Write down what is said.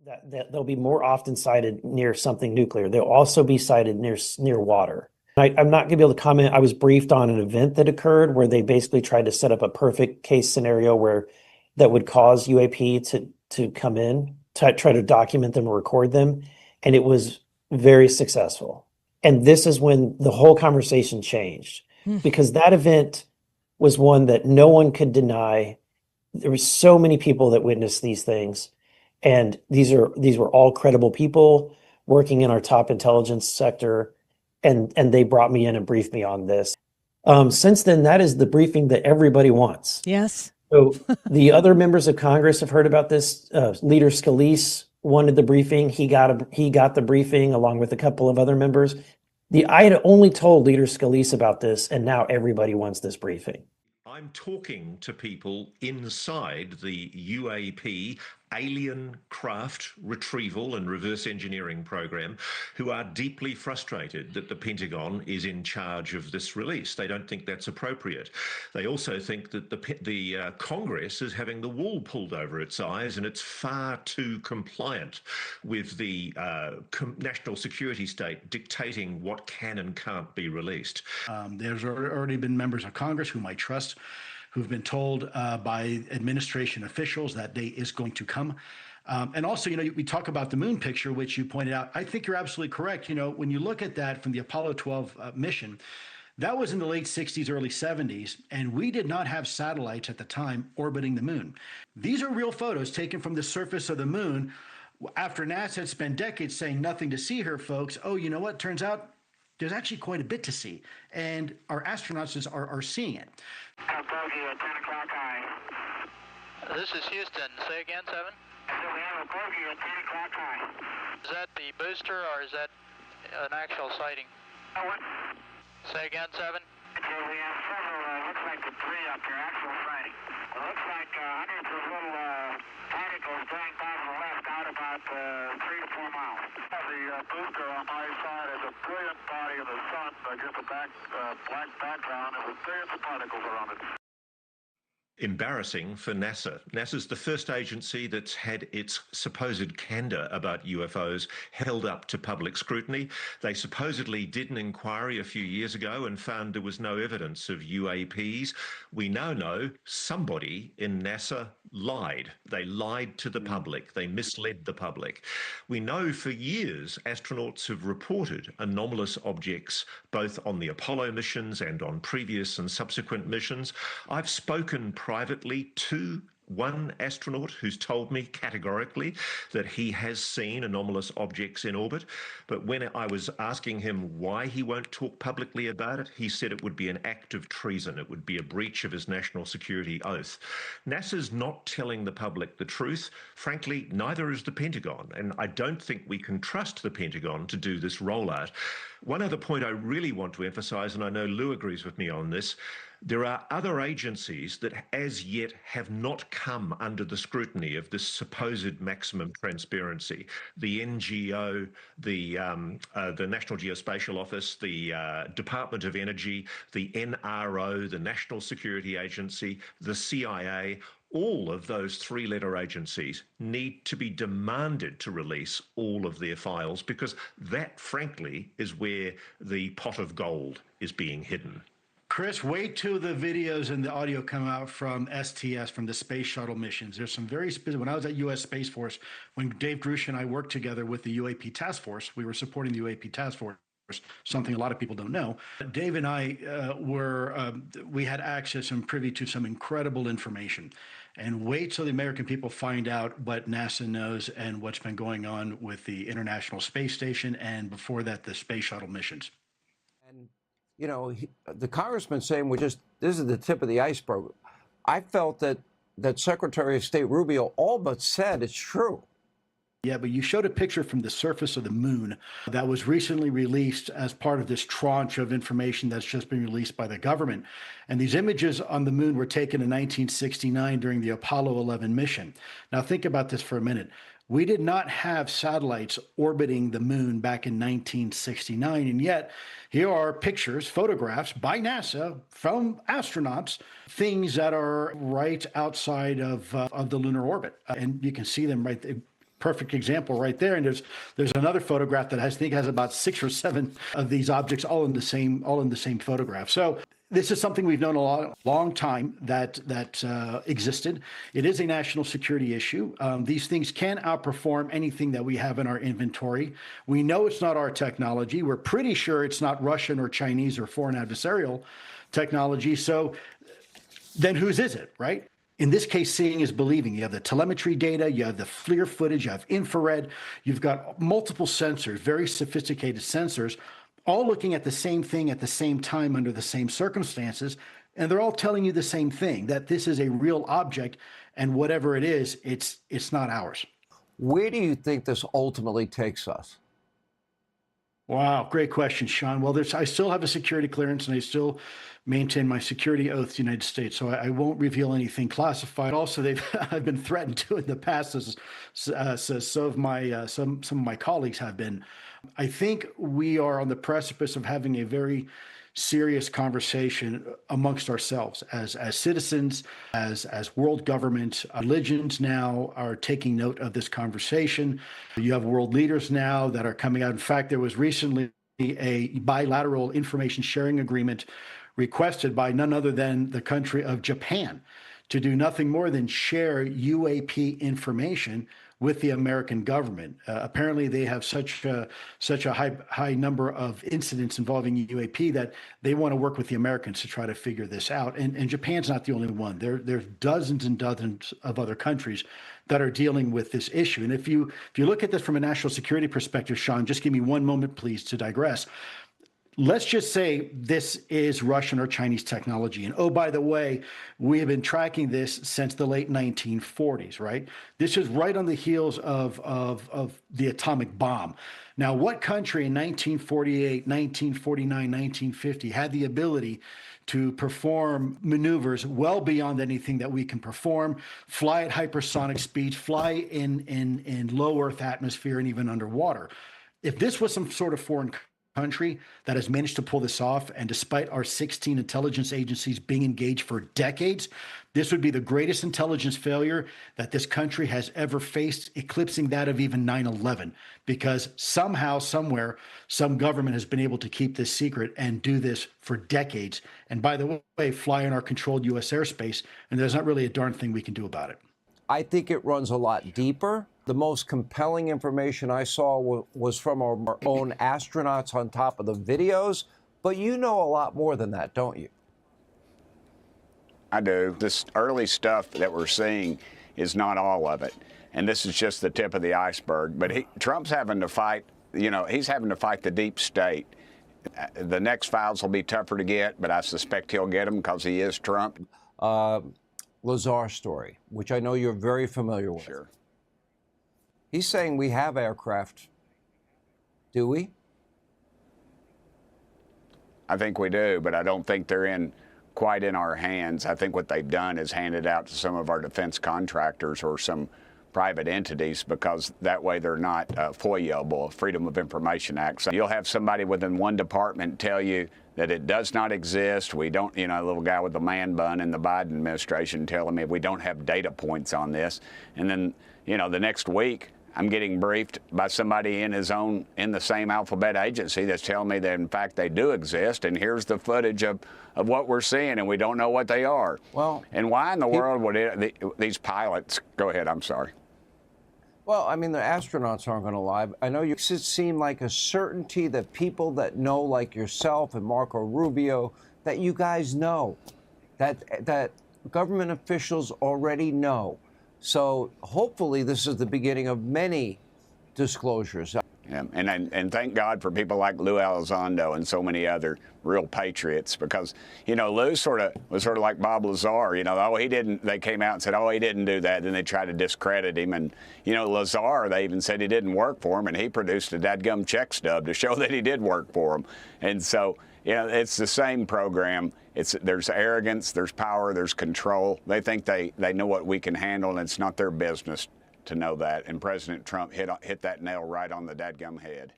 that they'll be more often sighted near something nuclear. They'll also be sighted near water. I'm not going to be able to comment. I was briefed on an event that occurred where they basically tried to set up a perfect case scenario where that would cause UAP to come in, to try to document them or record them, and it was very successful. And this is when the whole conversation changed because that event was one that no one could deny. There were so many people that witnessed these things, and these were all credible people working in our top intelligence sector, and they brought me in and briefed me on this. Since then, that is the briefing that everybody wants. Yes. So the other members of Congress have heard about this. Leader Scalise wanted the briefing. He got the briefing along with a couple of other members. I had only told Leader Scalise about this, and now everybody wants this briefing. I'm talking to people inside the UAP alien craft retrieval and reverse engineering program who are deeply frustrated that the Pentagon is in charge of this release. They don't think that's appropriate. They also think that the Congress is having the wool pulled over its eyes and it's far too compliant with the national security state dictating what can and can't be released. There's already been members of Congress whom I trust who've been told by administration officials that day is going to come. And also, we talk about the moon picture, which you pointed out. I think you're absolutely correct. When you look at that from the Apollo 12 mission, that was in the late 60s, early 70s, and we did not have satellites at the time orbiting the moon. These are real photos taken from the surface of the moon after NASA had spent decades saying nothing to see here, folks. Oh, you know what? Turns out there's actually quite a bit to see, and our astronauts are seeing it. Bogey at 10 o'clock high. This is Houston. Say again, 7? So we have a bogey at 10 o'clock high. Is that the booster or is that an actual sighting? What? Say again, 7? So we have several, looks like debris up here, actual sighting. It looks like hundreds of little particles going by to the left out about 3 to 4 miles. The booster on my side is a brilliant body of the sun, just a black background, and with billions of particles around it. Embarrassing for NASA. NASA's the first agency that's had its supposed candor about UFOs held up to public scrutiny. They supposedly did an inquiry a few years ago and found there was no evidence of UAPs. We now know somebody in NASA lied. They lied to the public. They misled the public. We know for years astronauts have reported anomalous objects both on the Apollo missions and on previous and subsequent missions. I've spoken privately to one astronaut who's told me categorically that he has seen anomalous objects in orbit. But when I was asking him why he won't talk publicly about it, he said it would be an act of treason. It would be a breach of his national security oath. NASA's not telling the public the truth. Frankly, neither is the Pentagon. And I don't think we can trust the Pentagon to do this rollout. One other point I really want to emphasize, and I know Lou agrees with me on this, there are other agencies that as yet have not come under the scrutiny of this supposed maximum transparency. The NGO, the National Geospatial Office, the Department of Energy, the NRO, the National Security Agency, the CIA, all of those three-letter agencies need to be demanded to release all of their files because that, frankly, is where the pot of gold is being hidden. Chris, wait till the videos and the audio come out from STS, from the space shuttle missions. There's some very specific. When I was at U.S. Space Force, when Dave Grush and I worked together with the UAP Task Force, we were supporting the UAP Task Force, something a lot of people don't know. Dave and I we had access and privy to some incredible information. And wait till the American people find out what NASA knows and what's been going on with the International Space Station and before that, the space shuttle missions. And the congressman saying this is the tip of the iceberg. I felt that Secretary of State Rubio all but said it's true. Yeah, but you showed a picture from the surface of the moon that was recently released as part of this tranche of information that's just been released by the government. And these images on the moon were taken in 1969 during the Apollo 11 mission. Now think about this for a minute. We did not have satellites orbiting the moon back in 1969, and yet here are pictures, photographs by NASA from astronauts, things that are right outside of the lunar orbit. And you can see them right there. perfect example right there. And there's another photograph that I think has about 6 or 7 of these objects all in the same photograph. So this is something we've known a long time that existed. It is a national security issue. These things can outperform anything that we have in our inventory. We know it's not our technology. We're pretty sure it's not Russian or Chinese or foreign adversarial technology. So then whose is it, right? In this case, seeing is believing. You have the telemetry data, you have the FLIR footage, you have infrared, you've got multiple sensors, very sophisticated sensors, all looking at the same thing at the same time under the same circumstances. And they're all telling you the same thing, that this is a real object, and whatever it is, it's not ours. Where do you think this ultimately takes us? Wow, great question, Sean. Well, I still have a security clearance, and I still maintain my security oath to the United States, so I won't reveal anything classified. Also, I've been threatened to in the past, as some of my colleagues have been. I think we are on the precipice of having a very serious conversation amongst ourselves as citizens, as world government. Religions now are taking note of this conversation. You have world leaders now that are coming out. In fact, there was recently a bilateral information sharing agreement requested by none other than the country of Japan to do nothing more than share UAP information with the American government. Apparently, they have such a high number of incidents involving UAP that they want to work with the Americans to try to figure this out. And Japan's not the only one. There's dozens and dozens of other countries that are dealing with this issue. And if you look at this from a national security perspective, Sean, just give me one moment, please, to digress. Let's just say this is Russian or Chinese technology. And oh, by the way, we have been tracking this since the late 1940s, right? This is right on the heels of the atomic bomb. Now, what country in 1948, 1949, 1950 had the ability to perform maneuvers well beyond anything that we can perform, fly at hypersonic speeds, fly in low Earth atmosphere, and even underwater? If this was some sort of foreign country that has managed to pull this off, and despite our 16 intelligence agencies being engaged for decades, this would be the greatest intelligence failure that this country has ever faced, eclipsing that of even 9/11, because somehow, somewhere, some government has been able to keep this secret and do this for decades. And by the way, fly in our controlled U.S. airspace, and there's not really a darn thing we can do about it. I think it runs a lot deeper. The most compelling information I saw was from our own astronauts on top of the videos, but you know a lot more than that, don't you? I do. This early stuff that we're seeing is not all of it, and this is just the tip of the iceberg. But Trump's having to fight, he's having to fight the deep state. The next files will be tougher to get, but I suspect he'll get them because he is Trump. Lazar story, which I know you're very familiar with. Sure. He's saying we have aircraft. Do we? I think we do, but I don't think they're quite in our hands. I think what they've done is handed out to some of our defense contractors or some private entities, because that way they're not FOIA-able, Freedom of Information Act. So you'll have somebody within one department tell you that it does not exist. We don't, a little guy with the man bun in the Biden administration telling me we don't have data points on this. And then, the next week, I'm getting briefed by somebody in the same alphabet agency that's telling me that, in fact, they do exist. And here's the footage of what we're seeing, and we don't know what they are. Well, and why in the world would these pilots, go ahead, I'm sorry. Well, I mean, the astronauts aren't going to lie. I know it seemed like a certainty that people that know, like yourself and Marco Rubio, that you guys know, that government officials already know. So hopefully this is the beginning of many disclosures. Yeah, and thank God for people like Lou Elizondo and so many other real patriots, because, Lou was sort of like Bob Lazar, he didn't, they came out and said, oh, he didn't do that. Then they tried to discredit him. And, Lazar, they even said he didn't work for him, and he produced a dadgum check stub to show that he did work for him. And so, it's the same program. There's arrogance, there's power, there's control. They think they know what we can handle, and it's not their business to know that. And President Trump hit that nail right on the dadgum head.